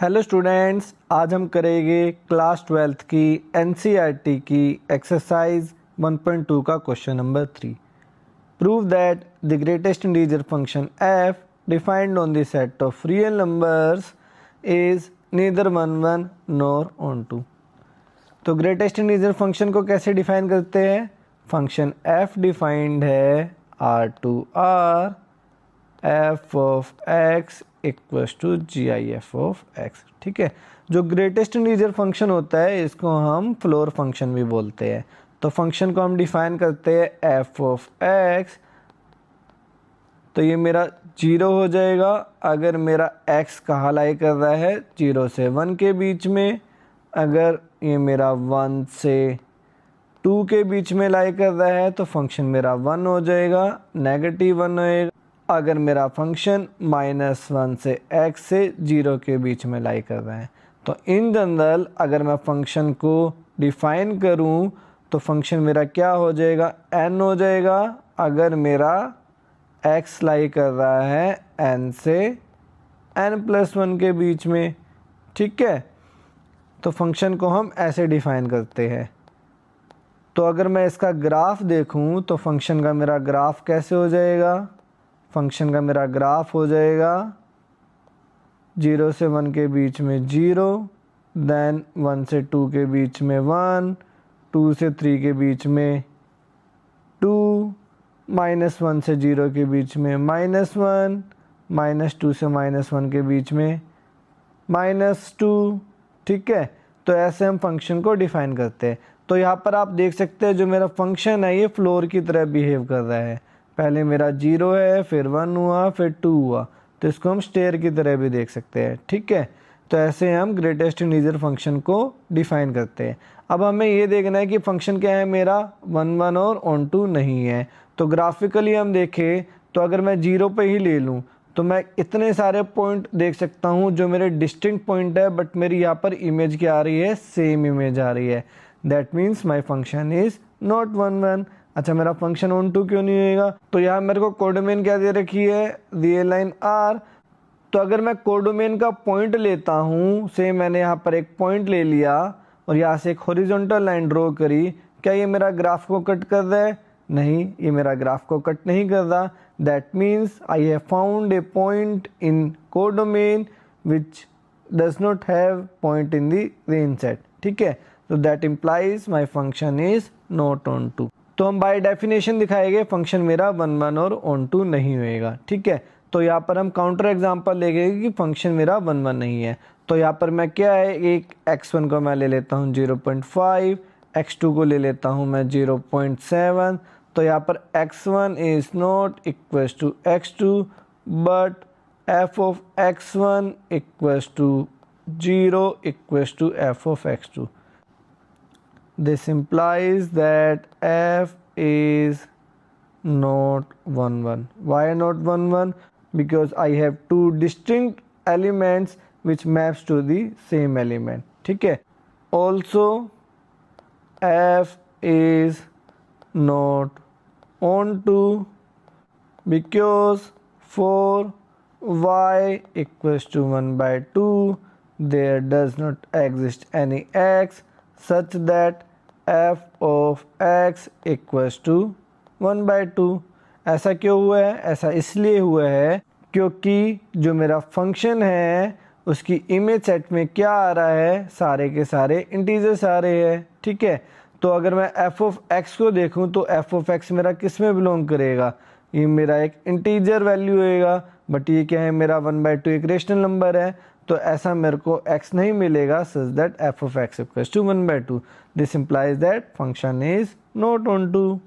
Hello students, आज हम करेंगे क्लास 12th की एनसीईआरटी की एक्सरसाइज 1.2 का question number 3। Prove that the greatest integer function f defined on the set of real numbers is neither 1 1 nor on 2। तो greatest integer function को कैसे define करते हैं? फंक्शन f डिफाइंड है R2R f of x equals to GIF of x। ठीक है, जो greatest integer function होता है इसको हम फ्लोर फंक्शन भी बोलते हैं। तो फंक्शन को हम डिफाइन करते हैं f ऑफ x, तो ये मेरा 0 हो जाएगा अगर मेरा x कहाँ लाई कर रहा है 0 से 1 के बीच में। अगर ये मेरा 1 से 2 के बीच में लाई कर रहा है तो फंक्शन मेरा 1 हो जाएगा, नेगेटिव 1 होएगा अगर मेरा फंक्शन -1 से x से 0 के बीच में लाई कर रहा है। तो इन जनरल अगर मैं फंक्शन को डिफाइन करूं तो फंक्शन मेरा क्या हो जाएगा, n हो जाएगा अगर मेरा x लाई कर रहा है n से n+1 के बीच में। ठीक है, तो फंक्शन को हम ऐसे डिफाइन करते हैं। तो अगर मैं इसका ग्राफ देखूं तो फंक्शन का मेरा ग्राफ कैसे हो जाएगा? फंक्शन का मेरा ग्राफ हो जाएगा 0 से 1 के बीच में 0, देन 1 से 2 के बीच में 1, 2 से 3 के बीच में 2, -1 से 0 के बीच में -1, -2 से -1 के बीच में -2। ठीक है, तो ऐसे हम फंक्शन को डिफाइन करते हैं। तो यहाँ पर आप देख सकते हैं जो मेरा फंक्शन है ये फ्लोर की तरह बिहेव कर रहा है। पहले मेरा 0 है, फिर 1 हुआ, फिर 2 हुआ, तो इसको हम स्टेयर की तरह भी देख सकते हैं। ठीक है, तो ऐसे हम ग्रेटेस्ट इंटीजर फंक्शन को डिफाइन करते हैं। अब हमें ये देखना है कि फंक्शन क्या है मेरा 1 1 और ऑन 2 नहीं है। तो ग्राफिकली हम देखें तो अगर मैं 0 पे ही ले लूँ तो मैं इतने सारे पॉइंट देख सकता हूँ जो मेरे डिस्टिंक्ट पॉइंट है, बट मेरी यहाँ पर इमेज क्या आ रही है, सेम इमेज आ रही है। That means my function is not 1 1। अच्छा, मेरा फंक्शन ऑन 2 क्यों नहीं होएगा? तो यहाँ मेरे को कोडोमेन क्या दे रखी है, रियल लाइन R। तो अगर मैं कोडोमेन का पॉइंट लेता हूँ, से मैंने यहाँ पर एक पॉइंट ले लिया और यहाँ से एक हॉरिजॉन्टल लाइन ड्रॉ करी, क्या ये मेरा ग्राफ को कट कर रहा है? नहीं, ये मेरा ग्राफ को कट नहीं कर रहा। That means I have found a point in codomain which does not have point in the range set. ठीक है, तो that implies my function is not on 2। तो हम बाय डेफिनेशन दिखाएंगे फंक्शन मेरा 1 1 और ऑन 2 नहीं होएगा। ठीक है, तो यहाँ पर हम काउंटर एग्जांपल लेंगे कि फंक्शन मेरा 1 1 नहीं है। तो यहाँ पर मैं क्या है, एक x1 को मैं ले लेता हूँ 0.5, x2 को ले लेता हूँ मैं 0.7। तो यहाँ पर x1 is not equals to x2 but f of x1 equals to 0 equals to f of x2। This implies that f is not 1 1. Why not 1 1? Because I have two distinct elements which maps to the same element. ठीक है, also f is not on 2 because for y equals to 1/2 there does not exist any x such that f of x equals to 1/2। ऐसा क्यों हुआ है? ऐसा इसलिए हुआ है क्योंकि जो मेरा फंक्शन है उसकी इमेज सेट में क्या आ रहा है, सारे के सारे इंटीजर्स आ रहे हैं। ठीक है, तो अगर मैं f ऑफ x को देखूं तो f ऑफ x मेरा किस में बिलोंग करेगा, ये मेरा एक इंटीजर वैल्यू होएगा, बट ये क्या है मेरा 1/2 एक रेशनल नंबर है। तो ऐसा मेरे को x नहीं मिलेगा such that f of x equals to 1/2। This implies that function is not on 2।